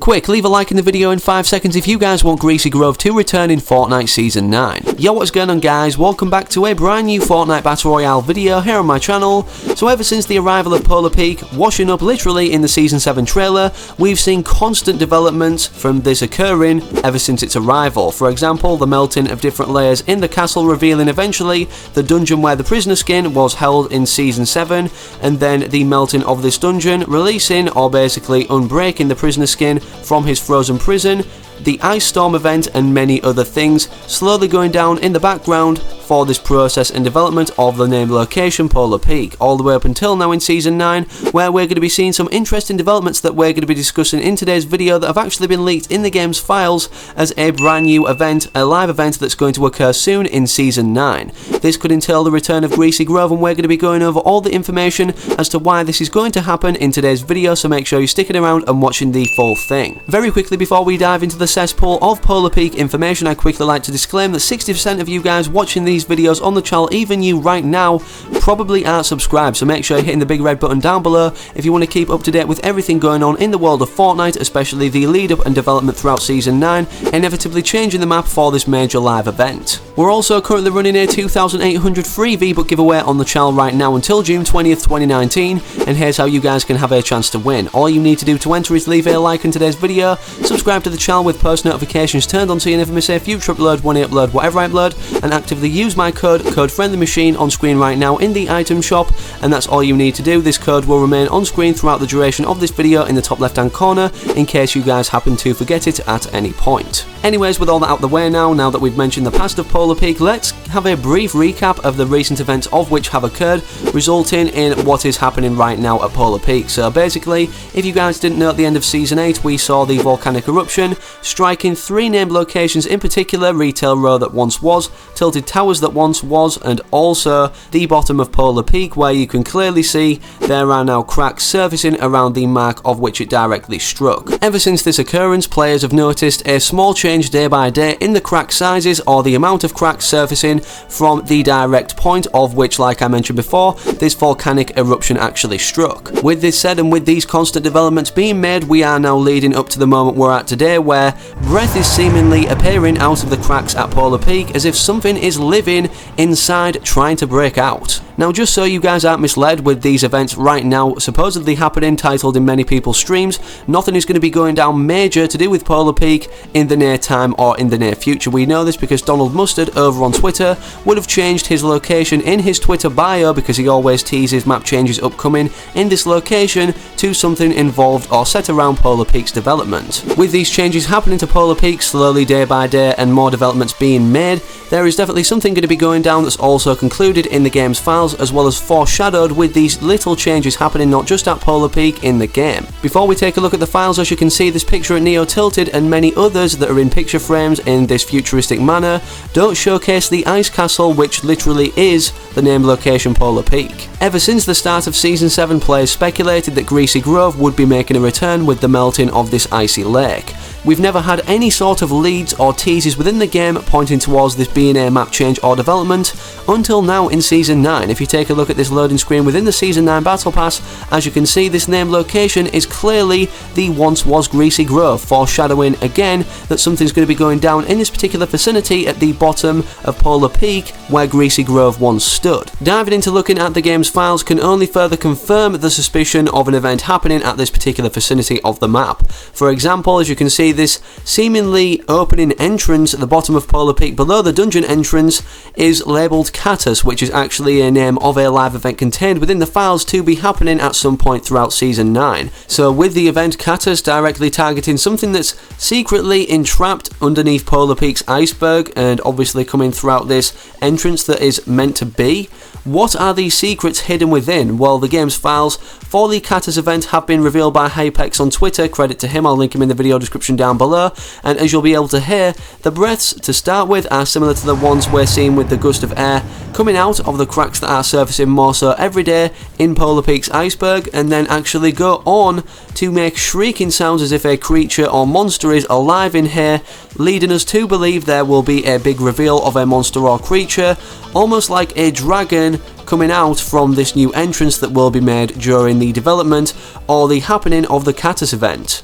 Quick, leave a like in the video in 5 seconds if you guys want Greasy Grove to return in Fortnite Season 9. Yo, what's going on guys? Welcome back to a brand new Fortnite Battle Royale video here on my channel. So ever since the arrival of Polar Peak, washing up literally in the Season 7 trailer, we've seen constant developments from this occurring ever since its arrival. For example, the melting of different layers in the castle revealing eventually the dungeon where the prisoner skin was held in Season 7, and then the melting of this dungeon, releasing or basically unbreaking the prisoner skin from his frozen prison, the Ice Storm event, and many other things slowly going down in the background for this process and development of the named location Polar Peak, all the way up until now in Season 9, where we're going to be seeing some interesting developments that we're going to be discussing in today's video that have actually been leaked in the game's files as a brand new event, a live event that's going to occur soon in Season 9. This could entail the return of Greasy Grove, and we're going to be going over all the information as to why this is going to happen in today's video, so make sure you're sticking around and watching the full thing. Very quickly before we dive into the cesspool of Polar Peak information, I quickly like to disclaim that 60% of you guys watching these videos on the channel, even you right now, probably aren't subscribed, so make sure you're hitting the big red button down below if you want to keep up to date with everything going on in the world of Fortnite, especially the lead up and development throughout Season 9, inevitably changing the map for this major live event. We're also currently running a 2,800 free V-Buck giveaway on the channel right now until June 20th, 2019, and here's how you guys can have a chance to win. All you need to do to enter is leave a like in today's video, subscribe to the channel with post notifications turned on so you never miss a future upload, when I upload whatever I upload, and actively use my code FriendlyMachine on screen right now in the item shop, and that's all you need to do. This code will remain on screen throughout the duration of this video in the top left hand corner in case you guys happen to forget it at any point. Anyways, with all that out the way now that we've mentioned the past of Polar Peak, let's have a brief recap of the recent events of which have occurred, resulting in what is happening right now at Polar Peak. So basically, if you guys didn't know, at the end of Season 8 we saw the volcanic eruption striking 3 named locations, in particular Retail Row that once was, Tilted Towers that once was, and also the bottom of Polar Peak, where you can clearly see there are now cracks surfacing around the mark of which it directly struck. Ever since this occurrence, players have noticed a small change day by day in the crack sizes, or the amount of cracks surfacing from the direct point of which, like I mentioned before, this volcanic eruption actually struck. With this said, and with these constant developments being made, we are now leading up to the moment we're at today, where breath is seemingly appearing out of the cracks at Polar Peak, as if something is living inside trying to break out. Now, just so you guys aren't misled, with these events right now supposedly happening, titled in many people's streams, nothing is going to be going down major to do with Polar Peak in the near time or in the near future. We know this because Donald Mustard over on Twitter would have changed his location in his Twitter bio, because he always teases map changes upcoming in this location, to something involved or set around Polar Peak's development. With these changes happening to Polar Peak slowly day by day and more developments being made, there is definitely something going to be going down that's also concluded in the game's files, as well as foreshadowed with these little changes happening not just at Polar Peak in the game. Before we take a look at the files, as you can see, this picture at Neo Tilted and many others that are in picture frames in this futuristic manner don't showcase the ice castle, which literally is the named location Polar Peak. Ever since the start of Season 7, players speculated that Greasy Grove would be making a return with the melting of this icy lake. We've never had any sort of leads or teases within the game pointing towards this being a map change or development until now in Season 9. If you take a look at this loading screen within the Season 9 Battle Pass, as you can see, this named location is clearly the once was Greasy Grove, foreshadowing again that something's going to be going down in this particular vicinity at the bottom of Polar Peak where Greasy Grove once stood. Diving into looking at the game's files can only further confirm the suspicion of an event happening at this particular vicinity of the map. For example, as you can see, this seemingly opening entrance at the bottom of Polar Peak below the dungeon entrance is labelled Catus, which is actually a name of a live event contained within the files to be happening at some point throughout Season 9. So with the event Catus directly targeting something that's secretly entrapped underneath Polar Peak's Iceberg, and obviously coming throughout this entrance that is meant to be, what are these secrets hidden within? Well, the game's files for the Catus event have been revealed by Hypex on Twitter, credit to him, I'll link him in the video description down below, and as you'll be able to hear, the breaths to start with are similar to the ones we're seeing with the gust of air coming out of the cracks that are surfacing more so every day in Polar Peak's Iceberg, and then actually go on to make shrieking sounds as if a creature or monster is alive in here, leading us to believe there will be a big reveal of a monster or creature, almost like a dragon coming out from this new entrance that will be made during the development or the happening of the Catus event.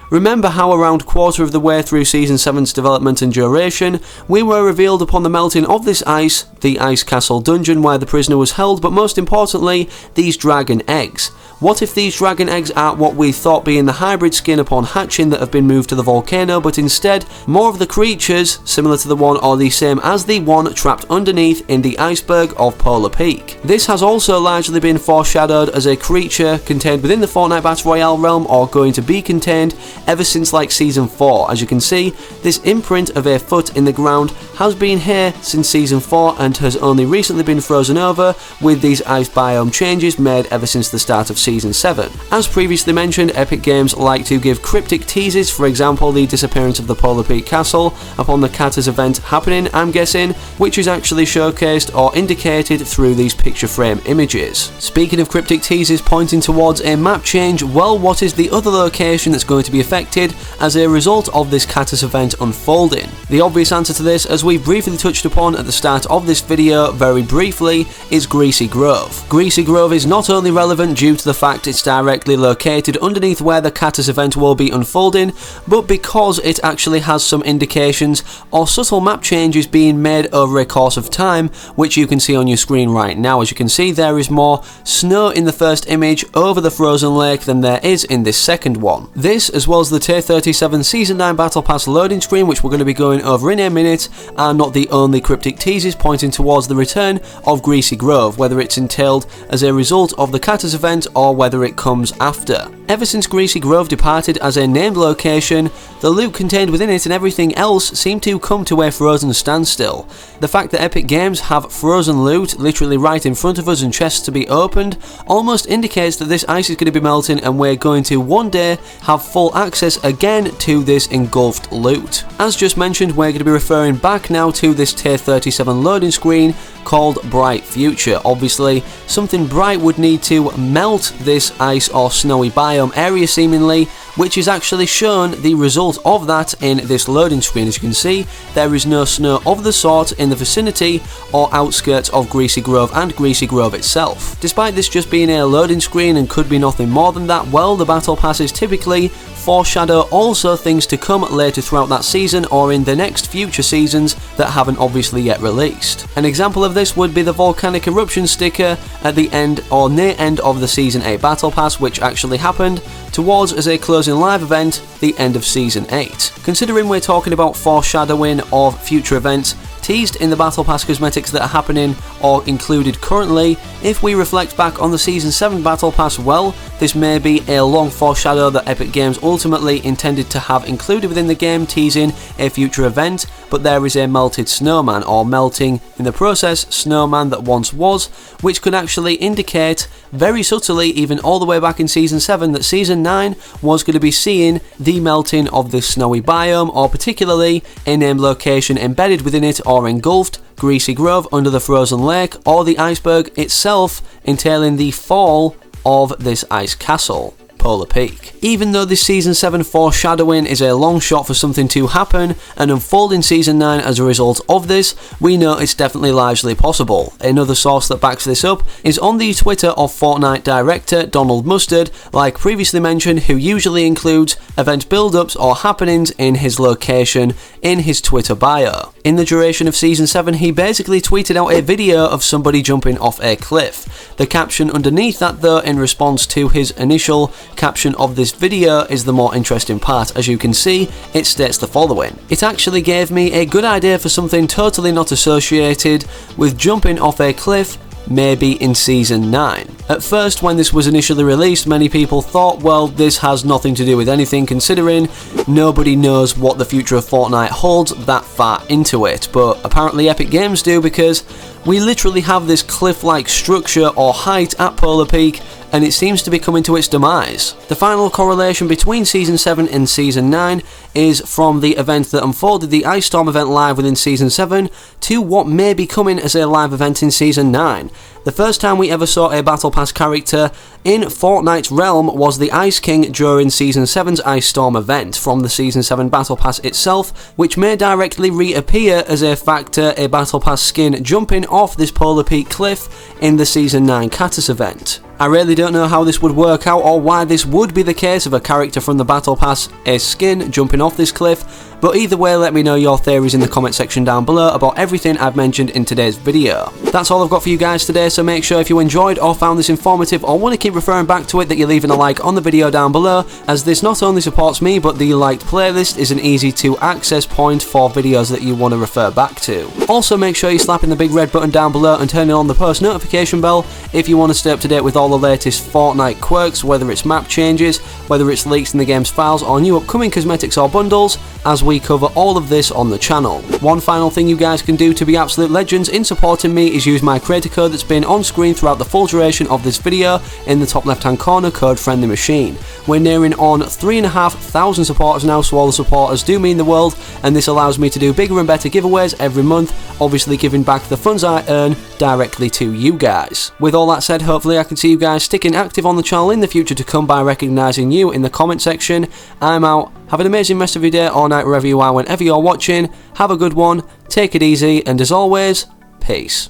Remember how around quarter of the way through Season 7's development and duration, we were revealed upon the melting of this ice, the Ice Castle dungeon where the prisoner was held, but most importantly, these dragon eggs. What if these dragon eggs are what we thought being the hybrid skin upon hatching that have been moved to the volcano, but instead more of the creatures similar to the one or the same as the one trapped underneath in the iceberg of Polar Peak. This has also largely been foreshadowed as a creature contained within the Fortnite Battle Royale realm, or going to be contained ever since like Season 4. As you can see, this imprint of a foot in the ground has been here since Season 4 and has only recently been frozen over with these ice biome changes made ever since the start of Season 7. As previously mentioned, Epic Games like to give cryptic teases, for example the disappearance of the Polar Peak Castle upon the Katas event happening, I'm guessing, which is actually showcased or indicated through these picture frame images. Speaking of cryptic teases pointing towards a map change, well, what is the other location that's going to be affected as a result of this Katas event unfolding? The obvious answer to this, as we briefly touched upon at the start of this video very briefly, is Greasy Grove. Greasy Grove is not only relevant due to the fact it's directly located underneath where the Katas event will be unfolding, but because it actually has some indications or subtle map changes being made over a course of time, which you can see on your screen right now. As you can see, there is more snow in the first image over the frozen lake than there is in this second one. This, as well as the Tier 37 Season 9 Battle Pass loading screen, which we're going to be going over in a minute, are not the only cryptic teases pointing towards the return of Greasy Grove, whether it's entailed as a result of the Katas event or whether it comes after. Ever since Greasy Grove departed as a named location, the loot contained within it and everything else seem to come to a frozen standstill. The fact that Epic Games have frozen loot literally right in front of us and chests to be opened almost indicates that this ice is going to be melting and we're going to one day have full access again to this engulfed loot. As just mentioned, we're going to be referring back now to this Tier 37 loading screen called Bright Future. Obviously, something bright would need to melt this ice or snowy biome area seemingly, which is actually shown the result of that in this loading screen. As you can see, there is no snow of the sort in the vicinity or outskirts of Greasy Grove and Greasy Grove itself. Despite this just being a loading screen and could be nothing more than that, well, the battle passes typically foreshadow also things to come later throughout that season or in the next future seasons that haven't obviously yet released. An example of this would be the volcanic eruption sticker at the end or near end of the Season 8 Battle Pass, which actually happened towards as a closing live event the end of Season 8. Considering we're talking about foreshadowing of future events teased in the Battle Pass cosmetics that are happening or included currently, if we reflect back on the Season 7 Battle Pass, well, this may be a long foreshadow that Epic Games ultimately intended to have included within the game, teasing a future event, but there is a melted snowman, or melting in the process snowman that once was, which could actually indicate very subtly, even all the way back in Season 7, that Season 9 was going to be seeing the melting of this snowy biome, or particularly a named location embedded within it or engulfed, Greasy Grove under the frozen lake, or the iceberg itself, entailing the fall of this ice castle, Polar Peak. Even though this Season 7 foreshadowing is a long shot for something to happen and unfold in Season 9 as a result of this, we know it's definitely largely possible. Another source that backs this up is on the Twitter of Fortnite director Donald Mustard, like previously mentioned, who usually includes event build-ups or happenings in his location in his Twitter bio. In the duration of Season 7, he basically tweeted out a video of somebody jumping off a cliff. The caption underneath that, though, in response to his initial caption of this video, is the more interesting part. As you can see, it states the following: "It actually gave me a good idea for something totally not associated with jumping off a cliff, maybe in Season 9. At first, when this was initially released, many people thought, well, this has nothing to do with anything, considering nobody knows what the future of Fortnite holds that far into it. But apparently Epic Games do, because we literally have this cliff-like structure or height at Polar Peak, and it seems to be coming to its demise." The final correlation between Season 7 and Season 9 is from the event that unfolded the Ice Storm event live within Season 7 to what may be coming as a live event in Season 9. The first time we ever saw a Battle Pass character in Fortnite's realm was the Ice King during Season 7's Ice Storm event from the Season 7 Battle Pass itself, which may directly reappear as a factor, a Battle Pass skin jumping off this Polar Peak cliff in the Season 9 Catus event. I really don't know how this would work out or why this would be the case of a character from the Battle Pass, a skin jumping off this cliff, but either way let me know your theories in the comment section down below about everything I've mentioned in today's video. That's all I've got for you guys today, so make sure if you enjoyed or found this informative or want to keep referring back to it that you're leaving a like on the video down below, as this not only supports me but the liked playlist is an easy to access point for videos that you want to refer back to. Also make sure you're slapping the big red button down below and turning on the post notification bell if you want to stay up to date with all the latest Fortnite quirks, whether it's map changes, whether it's leaks in the game's files or new upcoming cosmetics or bundles, as we cover all of this on the channel. One final thing you guys can do to be absolute legends in supporting me is use my creator code that's been on screen throughout the full duration of this video in the top left hand corner, code friendly machine. We're nearing on 3,500 supporters now, so all the supporters do mean the world, and this allows me to do bigger and better giveaways every month, obviously giving back the funds I earn directly to you guys. With all that said, hopefully I can see you guys sticking active on the channel in the future to come by recognising you in the comment section. I'm out. Have an amazing rest of your day or night wherever you are, whenever you're watching. Have a good one, take it easy, and as always, peace.